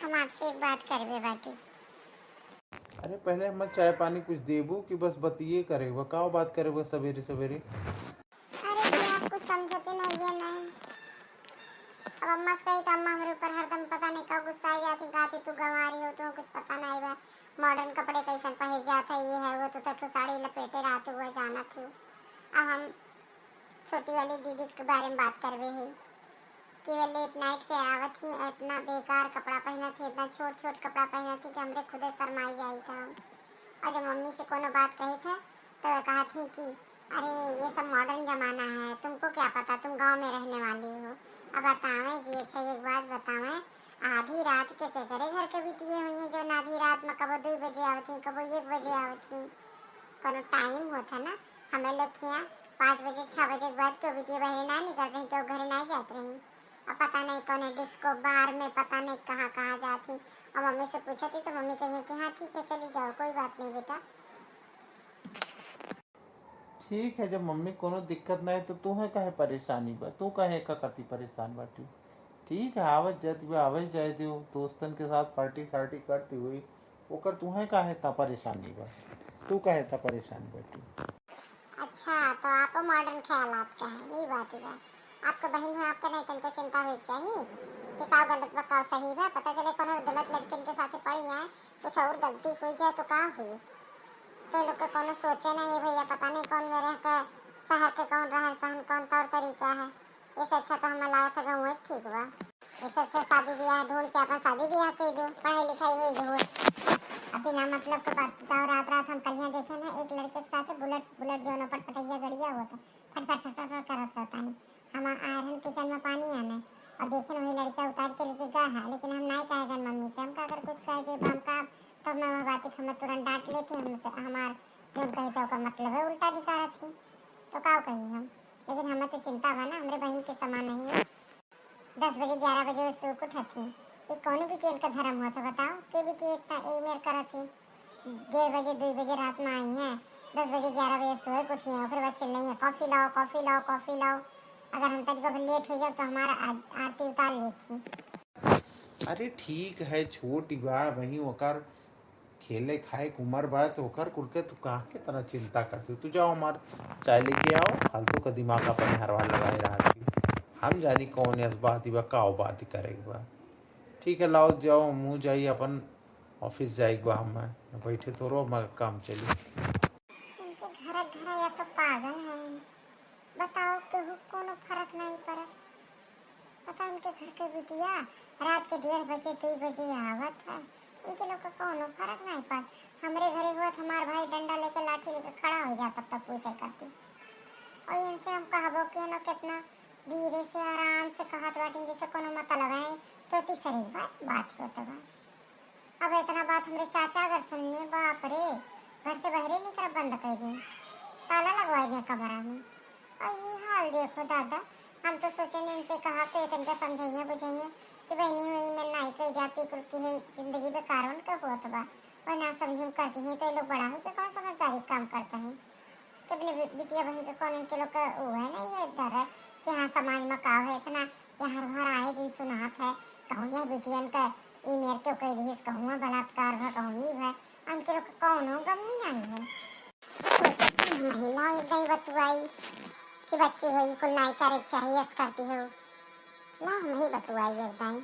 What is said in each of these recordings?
हम आपसे एक बात करबे बाटी। अरे पहले हम चाय पानी कुछ देबू कि बस बतिये करे काओ बात करे सवेरे सवेरे। अरे जी आप कुछ समझते नहीं है नहीं। अब अम्मा से कही तो अम्मा हमारे ऊपर हरदम पता नहीं कब गुस्सा आ जाती, कहती तू गंवारी हो, तो कुछ पता नहीं बा मॉडर्न कपड़े कैसन पहन जाता ये है वो, तो साड़ी लपेटे रहते हुए जाना थी। अब हम छोटी वाली दीदी के बारे में बात करवे ही कि वे लेट नाइट के आवत ही इतना बेकार कपड़ा पहना थी, इतना छोट छोट कपड़ा पहना थी कि हमरे खुदे शर्माई जाई था। और जब मम्मी से कोनो बात कही थे तो कहा थी कि अरे ये सब मॉडर्न जमाना है, तुमको क्या पता, तुम गांव में रहने वाली हो। अब बतावें जी, अच्छा एक बात बतावें, आधी रात के करे घर के बिटिया हुई हैं जो आधी रात में कबो 2 बजे आवती, कबो 1 बजे आवती। कोनो टाइम होता ना, हमें लड़कियाँ 5 बजे 6 बजे के बाद तो बिटिया बहरे ना निकल रही, तो घरे नहीं जाती रही। अब पता नहीं कौन डिस्को बार में पता नहीं कहाँ कहाँ जाती। और मम्मी से पूछा थी तो मम्मी कही कि हाँ ठीक है चली जाओ, कोई बात नहीं बेटा। ठीक है, जब मम्मी कोनो दिक्कत नहीं तो तुम्हें कहे परेशानी बा, तू कहे का करती परेशान बाटी। ठीक है, आवत जाती बा आवत जाए दियो, दोस्तन के साथ पार्टी सार्टी करती हुई ओकर तुम्हें कहे ता परेशानी बा, तू कहे ता परेशानी बाटी। अच्छा तो आप मॉडर्न ख्यालात का है, नहीं बात ही बात। आपका बहन है, आपका नहीं तुमको चिंता होनी चाहिए कि का गलत बा का सही है। पता चले कोनो गलत लड़किन के साथ पड़ी जाए, कुछ और गलती हुई जाए तो का हुई। तो लोग के कोनो सोचे नहीं भैया, पता नहीं कौन मेरे के शहर के कौन रहन सहन कौन तौर तरीका है। इससे अच्छा तो हमें लगा था गाँव ठीक बा। इससे अच्छा शादी ब्याह ढूंढ के अपना शादी ब्याह कर दो, पढ़ाई लिखाई हुई जो अभी ना मतलब के बात बताओ। रात रात हम कल देखे ना एक लड़के के साथ बुलेट जो पटपटैया गड़िया हुआ था, फट फट फट फट करत रहता है। हम आयरन किचन में पानी आने और देखे वही लड़का उतार के लेके गया है, लेकिन हम नहीं कहेगा मम्मी से। हम अगर कुछ कह दे हम का तब मैं बात हमें तुरंत डांट लेते हमसे, हमार जो कही तो मतलब है उल्टा दिखा रही थी, तो का कही हम। लेकिन हमें तो चिंता बा ना, हमारे बहन के समान नहीं है। 10 बजे 11 बजे सो को उठती, ये कौन भी का धर्म हुआ था बताओ, के भी इतना मेर करा थी। 1:30 बजे 2 बजे रात में आई हैं, 10 बजे 11 बजे सोए को उठी हैं, फिर बाद चिल्लाई है कॉफ़ी लाओ कॉफ़ी लाओ कॉफ़ी लाओ। अगर हम तक कभी लेट हो जाए तो हमारा आरती उतार लेती। अरे ठीक है, छोटी बा वही ओकर खेले खाए के उम्र बा, तो ओकर कुल के तू कहाँ के तरह चिंता करती। तू जाओ हमार चाय लेके आओ, फालतू का दिमाग अपन हरवा लगाए रहा थी। हम जानी कौन है बात बा का बात ही करेगी बा। ठीक है लाओ जाओ, मुँह जाइए अपन ऑफिस जाएगी बा, हम बैठे तो रो मगर काम चली। इनके घर घर या तो पागल है, बताओ केहू कोनो फर्क नहीं पड़ा। पता इनके घर के बिटिया रात के 1:30 बजे 2 बजे आवत है, इनके लोग का कोनो फर्क नहीं पड़ा। हमारे घरे हुआ हमार भाई डंडा लेके लाठी लेके खड़ा हो जाता तब पूछा करती। और इनसे हम कहबो कि ना कितना धीरे से आराम से कहत बाटी जैसे कोनो मतलब है तो तीसरी बात होता बा। अब इतना बात हमारे चाचा अगर सुनने, बाप रे, घर से बाहर निकल बंद कर दी, ताला लगवा दिया कमरा में। और ये हाल देखो दादा, हम तो सोचे इनसे कहा तो इतने समझाइए बुझाइए कि बहनी हुई मैं नहीं कही जाती कुल की है जिंदगी बेकार उनका होत बा, और ना समझी करती है तो ये लोग बड़ा हो के कौन समझदारी काम करता है कि अपने बिटिया बहन के कौन इनके लोग का वो है ना, ये डर है कि हाँ समाज में का है इतना यहाँ हर आए दिन सुनात है कहूँ यह बिटियन का ये मेरे क्यों कह रही है, कहूँ बलात्कार है कहूँ ये है, उनके लोग कौन हो गम नहीं है। महिला एकदम बतुआई कि बच्ची हुई कुल नहीं करे चाहिए करती हो ना, हम ही बतुआई एकदम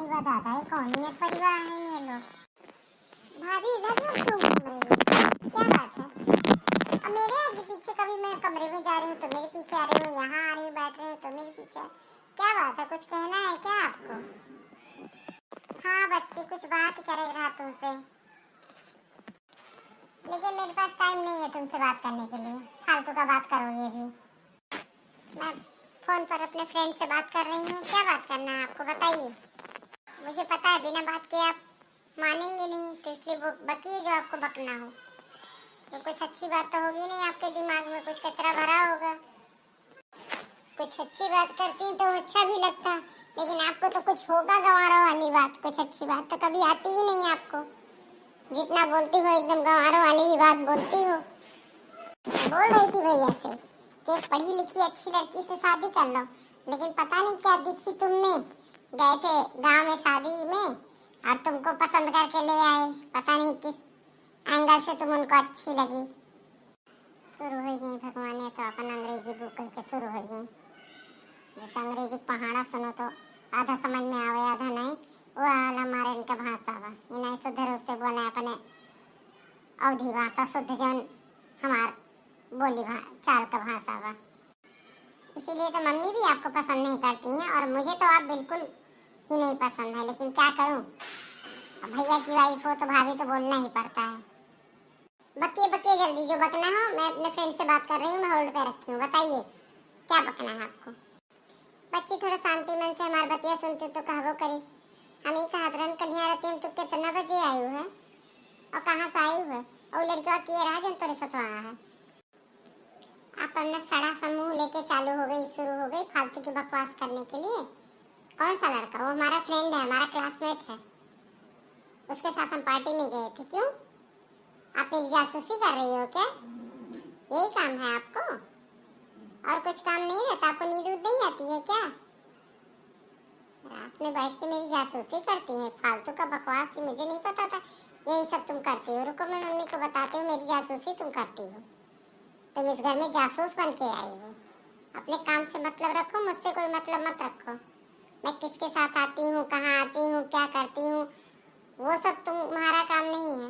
दादा है कौन है परिवार है ये लोग। भाभी इधर लोग क्यों घूम रही हो, क्या बात है। अब मेरे आगे पीछे कभी मैं कमरे में जा रही हूँ तो मेरे पीछे आ रही हो, यहाँ आ रही बैठ रहे हो तो मेरे पीछे, क्या बात है, कुछ कहना है क्या आपको। हाँ बच्ची कुछ बात करे रहा तुमसे, लेकिन मेरे पास टाइम नहीं है तुमसे बात करने के लिए, फालतू का बात करोगे भी। मैं फोन पर अपने फ्रेंड से बात कर रही हूँ, क्या बात करना है आपको बताइए। मुझे पता है बिना बात के आप मानेंगे नहीं, तो इसलिए वो बकिए जो आपको बकना हो। तो कुछ अच्छी बात तो होगी नहीं, आपके दिमाग में कुछ कचरा भरा होगा। कुछ अच्छी बात करती तो अच्छा भी लगता, लेकिन आपको तो कुछ होगा गंवारों वाली बात, कुछ अच्छी बात तो कभी आती ही नहीं आपको। जितना बोलती हो एकदम गंवारों वाली ही बात बोलती हो। बोल रही थी भैया से कि एक पढ़ी लिखी अच्छी लड़की से शादी कर लो, लेकिन पता नहीं क्या दिखी तुमने, गए थे गांव में शादी में और तुमको पसंद करके ले आए, पता नहीं किस एंगल से तुम उनको अच्छी लगी। शुरू हो गई भगवान, तो अपन अंग्रेजी बुक करके शुरू हो गई। जैसे अंग्रेजी पहाड़ा सुनो तो आधा समझ में आवे आधा नहीं, वो वाला हमारे इनका भाषा बा। इन्हें शुद्ध रूप से बोले अपने अवधी भाषा, शुद्ध जन हमार बोली चाल का भाषा बा। इसीलिए तो मम्मी भी आपको पसंद नहीं करती हैं और मुझे तो आप बिल्कुल ही नहीं पसंद है, लेकिन क्या करूं, अब भैया की वाइफ हो तो भाभी तो बोलना ही पड़ता है। बकिए जल्दी, जो बकना हो। मैं अपने फ्रेंड से बात कर रही हूँ, मैं होल्ड पे रखी हूँ, बताइए क्या बकना है आपको। बच्ची थोड़ा शांति मन से हमारी बतिया सुनती तो कहबो करी। हम ही कहा रन कल यहाँ रहती हम, तो कितना बजे आई है और कहाँ से आई है, और लड़का किए रहा जन तोरे साथ आया है। आप अपना सड़ा समूह लेके चालू हो गई, शुरू हो गई फालतू की बकवास करने के लिए। कौन सा लड़का? वो हमारा फ्रेंड है, हमारा क्लासमेट है, उसके साथ हम पार्टी में गए थे। क्यों, आप मेरी जासूसी कर रही हो क्या? यही काम है आपको और कुछ काम नहीं रहता? आपको नींद उद नहीं आती है क्या? रात में बैठ के मेरी जासूसी करती है, फालतू का बकवास ही, मुझे नहीं पता था यही सब तुम करती हो। रुको मैं मम्मी को बताती हूँ, मेरी जासूसी तुम करती हो। तुम इस घर में जासूस बन के आई हो। अपने काम से मतलब रखो, मुझसे कोई मतलब मत रखो। मैं किसके साथ आती हूँ, कहाँ आती हूँ, क्या करती हूँ, वो सब तुम्हारा काम नहीं है।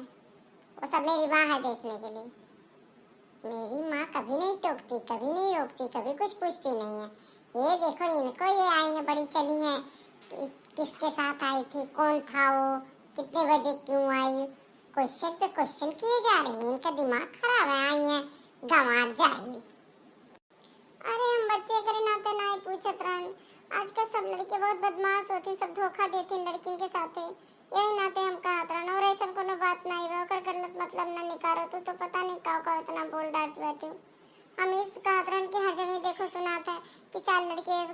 वो सब मेरी माँ है देखने के लिए। मेरी माँ कभी नहीं टोकती, कभी नहीं रोकती, कभी कुछ पूछती नहीं है। ये देखो इनको, ये आई है बड़ी चली है, किसके साथ आई थी, कौन था वो, कितने बजे क्यों आई, क्वेश्चन पे क्वेश्चन किए जा रही हैं। इनका दिमाग खराब है, आई है गंवार जाहिल। अरे हम बच्चे करे नाते ना पूछत रहन। आजकल सब लड़के बहुत बदमाश होते, सब धोखा देते लड़कियों के साथे, यही नाते हम कहत रहन। और ऐसा कोनो बात नहीं बा, ओकर गलत मतलब ना निकालो तो पता नहीं का इतना बोल डांट बैठी। हम इस कहत रहन कि हर जगह देखो सुनात है कि 4 लड़के इस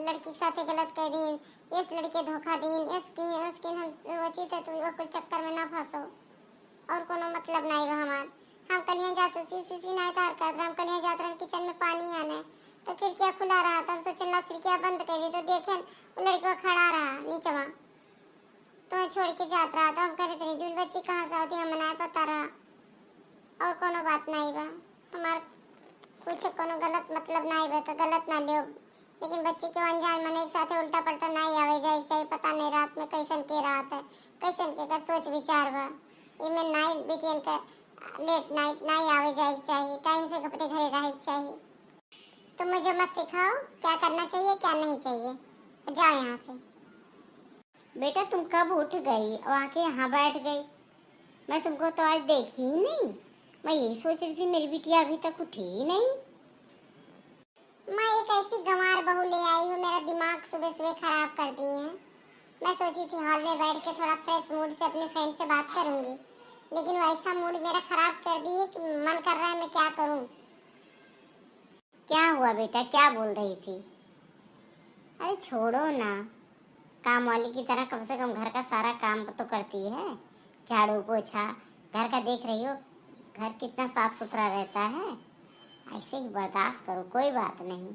लड़की के साथे गलत कर दीन, इस लड़के धोखा दीन, इसकी उसकी। हम सोची थे तो कुछ चक्कर में ना फंसो, और कोनो मतलब नहीं बा हमार। हम कल यहाँ जासूसी नहीं था कर, हम कल यहाँ जाते रहे किचन में पानी आने तो खिड़कियाँ खुला रहा था, हम सोचे ला खिड़कियाँ बंद कर दी तो देखे वो लड़का खड़ा रहा नीचे वहाँ, तो मैं छोड़ के जात रहा था। हम करे थे जूल बच्ची कहाँ से होती हमें नहीं पता रहा, और कोनो बात नहीं बा हमार। कुछ कोनो गलत मतलब नहीं बा, गलत ना लियो, लेकिन बच्ची के अनजान मन एक साथ उल्टा पलटा नहीं आवे जाए चाहिए। पता नहीं रात में कैसन के रात है, कैसन के कर सोच विचार बा। इमें नाइट बिटियन का लेट नाइट नहीं आवे जाए चाहिए, टाइम से कपड़े घरे रहे चाहिए। तुम मुझे मत सिखाओ क्या करना चाहिए क्या नहीं चाहिए, जाओ यहाँ से। बेटा तुम कब उठ गई और आके यहाँ बैठ गई? मैं तुमको तो आज देखी ही नहीं। मैं यही सोच रही थी मेरी बिटिया अभी तक उठी ही नहीं। मैं एक ऐसी गंवार बहू ले आई हूँ, मेरा दिमाग सुबह सुबह खराब कर दी है। मैं सोची थी हॉल में बैठ के थोड़ा फ्रेश मूड से अपने फ्रेंड से बात करूंगी, लेकिन वैसा मूड मेरा खराब कर दी है कि मन कर रहा है मैं क्या करूं। क्या हुआ बेटा, क्या बोल रही थी? अरे छोड़ो ना, काम वाली की तरह कम से कम घर का सारा काम तो करती है, झाड़ू पोछा घर का देख रही हो, घर कितना साफ सुथरा रहता है। ऐसे ही बर्दाश्त करो, कोई बात नहीं।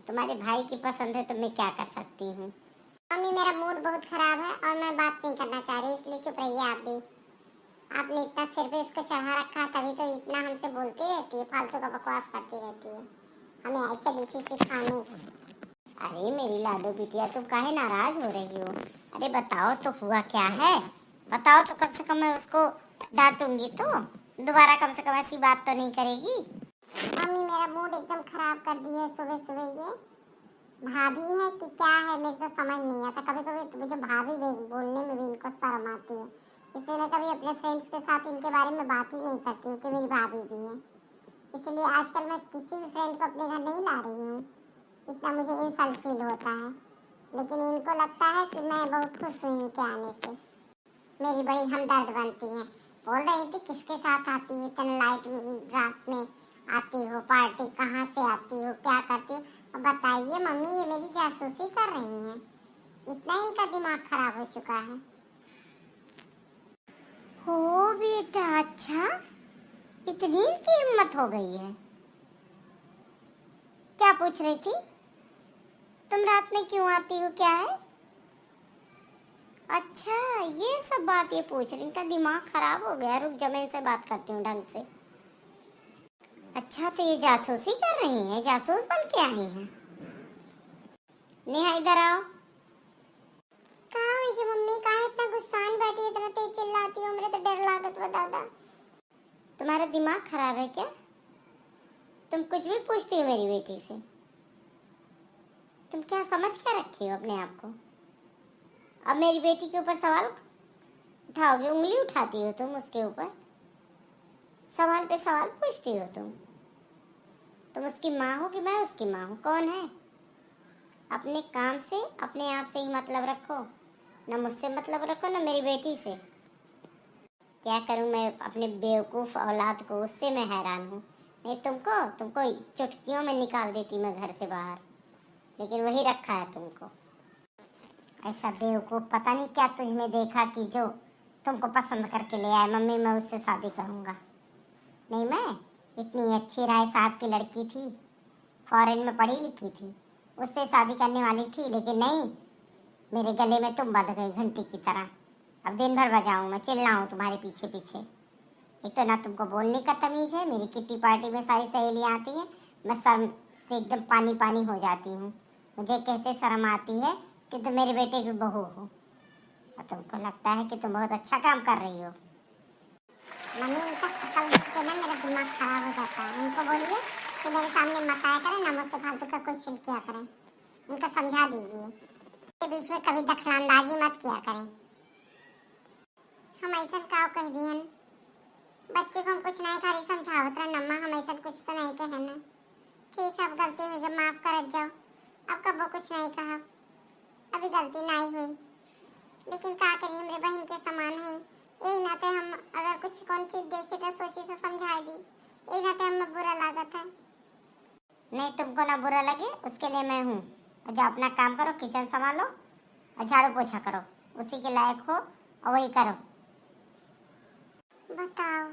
तुम्हारे भाई की पसंद है तो मैं क्या कर सकती हूँ। मम्मी मेरा मूड बहुत खराब है और मैं बात नहीं करना चाह रही, इसलिए चुप रहिए आप भी। आपने इतना सिर पे इसको चढ़ा रखा, तभी तो इतना हमसे बोलती रहती है, फालतू का बकवास करती रहती है। हमें आई चली थी सिखाने। अरे मेरी लाडो बिटिया तुम काहे नाराज हो रही हो? अरे बताओ तो हुआ क्या है, बताओ तो कम से कम मैं उसको डांटूंगी तो दोबारा कम से कम ऐसी बात तो नहीं करेगी। मम्मी मेरा मूड एकदम खराब कर दी है सुबह सुबह। ये भाभी है कि क्या है मेरे को समझ नहीं आता। कभी कभी तो मुझे भाभी बोलने में भी इनको शर्म आती है, इसलिए मैं कभी अपने फ्रेंड्स के साथ इनके बारे में बात ही नहीं करती हूँ कि मेरी भाभी भी है। इसलिए आजकल मैं किसी भी फ्रेंड को अपने घर नहीं ला रही हूँ, इतना मुझे इंसल्ट फील होता है। लेकिन इनको लगता है कि मैं बहुत खुश हूँ इनके आने से, मेरी बड़ी हमदर्द बनती हैं। बोल रही थी किसके साथ आती हो, इतना लाइट रात में आती हो, पार्टी कहाँ से आती हो, क्या करती हो? अब बताइए मम्मी, ये मेरी जासूसी कर रही हैं, इतना इनका दिमाग खराब हो चुका है। हो बेटा, अच्छा इतनी इनकी हिम्मत हो गई है। क्या पूछ रही थी? तुम रात में क्यों आती हो, क्या है? ये सब बात ये पूछ रही, इनका दिमाग खराब हो गया। रुक जा, मैं इनसे बात करती हूँ ढंग से। अच्छा, तो ये जासूसी कर रही हैं, जासूस बन के आई हैं। नेहा इधर आओ। कहाँ हुई कि मम्मी, कहाँ इतना गुस्सान बैठी, इतना तेज चिल्लाती हो, मुझे तो डर लागत बा दादा। तुम्हारा दिमाग खराब है क्या? तुम कुछ भी पूछती हो मेरी बेटी से। तुम क्या समझ क्या रखी हो अपने आप को? अब मेरी बेटी के ऊपर सवाल उठाओगे, उंगली उठाती हो तुम उसके ऊपर, सवाल पे सवाल पूछती हो तुम उसकी माँ हो कि मैं उसकी माँ हूँ? कौन है? अपने काम से, अपने आप से ही मतलब रखो, न मुझसे मतलब रखो न मेरी बेटी से। क्या करूँ मैं अपने बेवकूफ़ औलाद को, उससे मैं हैरान हूँ। नहीं तुमको चुटकियों में निकाल देती मैं घर से बाहर, लेकिन वही रखा है तुमको। ऐसा बेवकूफ़, पता नहीं क्या तुझ में देखा कि जो तुमको पसंद करके ले आए। मम्मी मैं उससे शादी करूँगा। नहीं, मैं इतनी अच्छी राय साहब की लड़की थी, फॉरेन में पढ़ी लिखी थी, उससे शादी करने वाली थी, लेकिन नहीं, मेरे गले में तुम बंध गई घंटी की तरह। अब दिन भर बजाऊं मैं, चिल्लाऊं तुम्हारे पीछे पीछे। एक तो ना तुमको बोलने का तमीज़ है। मेरी किट्टी पार्टी में सारी सहेलियाँ आती हैं, मैं शर्म से एकदम पानी पानी हो जाती हूँ। मुझे कहते शर्म आती है कि तुम मेरे बेटे की बहू हो, और तुमको लगता है कि तुम बहुत अच्छा काम कर रही हो। मम्मी उनका शक्ल देख के ना मेरा दिमाग खराब हो जाता है। उनको बोलिए कि मेरे सामने मत आया करें, ना मुझसे फालतू का क्वेश्चन किया करें। उनको समझा दीजिए के बीच में कभी दखलंदाजी मत किया करें। हम ऐसा का कह दिहन बच्चे को, हम कुछ नहीं खाली समझावत रहे नम्मा, हम ऐसा कुछ तो नहीं कहे ना। ठीक है, अब गलती हुई, जब माफ कर जाओ। अब कब कुछ नहीं कहा, अभी गलती नहीं हुई, लेकिन क्या करिए, मेरे बहन के समान है। यही नाते हम अगर कुछ कौन चीज देखे तो सोची तो समझा दी, यही नाते हमें बुरा लागत है। नहीं, तुमको ना बुरा लगे उसके लिए मैं हूँ। जाओ अपना काम करो, किचन संभालो और झाड़ू पोछा करो, उसी के लायक हो और वही करो। बताओ,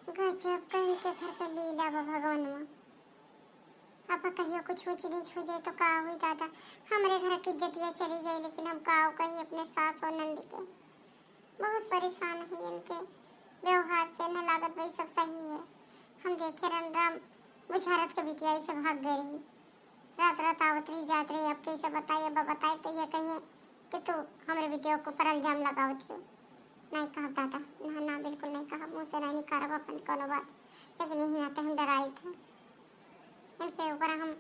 गजब का इनके घर पे लीला बा भगवान। अब कहियो कुछ ऊंच नीच हो जाए तो का हुई दादा, हमारे घर की इज्जतियाँ चली जाए, लेकिन हम का कहीं अपने सास और नंदी के। बहुत परेशान है इनके व्यवहार से, न लागत वही सब सही है। हम देखे रन बुझारत के बिटिया से भाग गई, रात रात आवत रही जात रही। अब कैसे बताइए, बताए तो ये कहिए कि तू हमारे बिटिया को पर इल्जाम लगावत हो। नहीं कहा दादा, ना ना बिल्कुल नहीं कहा, मुँह से नहीं निकाल अपन कोनो बात, लेकिन यही नाते हम डराई थे इनके ऊपर। हम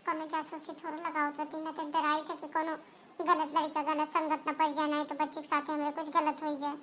कोनो जासूसी थोड़ा लगावत होती, ना तो डराई थे कि कोनो गलत लड़का गलत संगत न पड़ जाना है तो बच्चे के साथ हमें कुछ गलत हो जाए।